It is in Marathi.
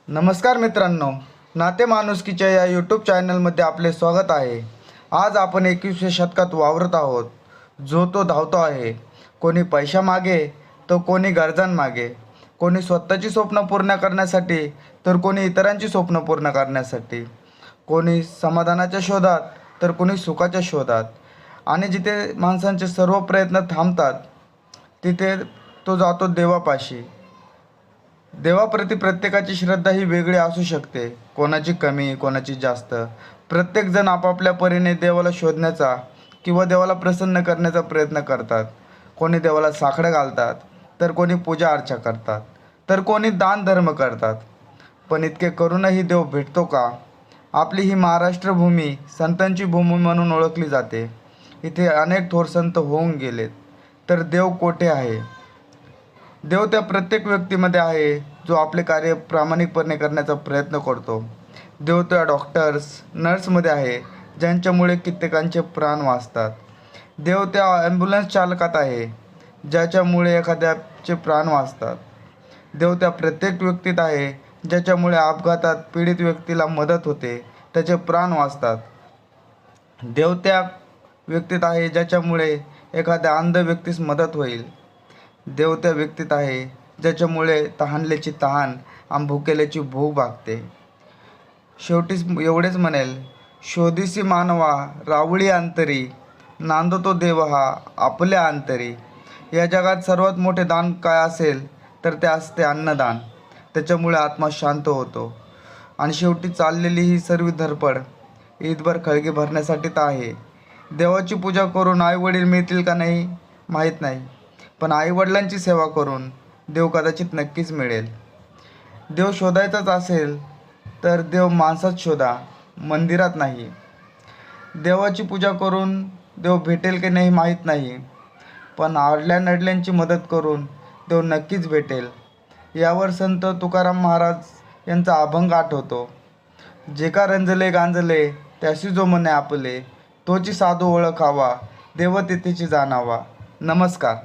नमस्कार मित्रांनो, नाते माणुसकीच्या या यूट्यूब चॅनलमध्ये आपले स्वागत आहे. आज आपण 21व्या शतकात वावरत आहोत. जो तो धावतो आहे. कोणी पैशामागे तर कोणी गरजांमागे, कोणी स्वतःची स्वप्न पूर्ण करण्यासाठी तर कोणी इतरांची स्वप्न पूर्ण करण्यासाठी, कोणी समाधानाच्या शोधात तर कोणी सुखाच्या शोधात. आणि जिथे माणसांचे सर्व प्रयत्न थांबतात तिथे तो जातो देवापाशी. देवाप्रती प्रत्येकाची श्रद्धा ही वेगळी असू शकते, कोणाची कमी कोणाची जास्त. प्रत्येकजण आपापल्या परीने देवाला शोधण्याचा किंवा देवाला प्रसन्न करण्याचा प्रयत्न करतात. कोणी देवाला साकडं घालतात, तर कोणी पूजा अर्चा करतात, तर कोणी दान धर्म करतात. पण इतके करूनही देव भेटतो का? आपली ही महाराष्ट्र भूमी संतांची भूमी म्हणून ओळखली जाते. इथे अनेक थोर संत होऊन गेलेत, तर देव कोठे आहे? देव त्या प्रत्येक व्यक्तीमध्ये आहे जो आपले कार्य प्रामाणिकपणे करण्याचा प्रयत्न करतो. देव त्या डॉक्टर्स नर्समध्ये आहे ज्यांच्यामुळे कित्येकांचे प्राण वाचतात. देव त्या ॲम्ब्युलन्स चालकात आहे ज्याच्यामुळे एखाद्याचे प्राण वाचतात. देव त्या प्रत्येक व्यक्तीत आहे ज्याच्यामुळे अपघातात पीडित व्यक्तीला मदत होते, त्याचे प्राण वाचतात. देव त्या व्यक्तीत आहे ज्याच्यामुळे एखाद्या अंध व्यक्तीस मदत होईल. देव त्या व्यक्तीत आहे ज्याच्यामुळे तहानल्याची तहान आणि भुकेल्याची भूक भागते. शेवटीच एवढेच म्हणेल, शोधिसी मानवा रावळी अंतरी, नांदतो देव हा आपल्या अंतरी. या जगात सर्वात मोठे दान काय असेल तर ते असते अन्नदान. त्याच्यामुळे आत्मा शांत होतो. आणि शेवटी चाललेली ही सर्व धडपड ईदभर खळगी भरण्यासाठी तर आहे. देवाची पूजा करून आईवडील मिळतील का नाही माहीत नाही, पण आईवडिलांची सेवा करून देव कदाचित नक्कीच मिळेल. देव शोधायचाच असेल तर देव माणसात शोधा, मंदिरात नाही. देवाची पूजा करून देव भेटेल की नाही माहीत नाही, पण आडल्यानडल्यांची मदत करून देव नक्कीच भेटेल. यावर संत तुकाराम महाराज यांचा अभंग आठवतो. जे का रंजले गांजले त्याशी जो म्हणे आपले, तोची साधू ओळखावा देव तिथेची जाणावा. नमस्कार.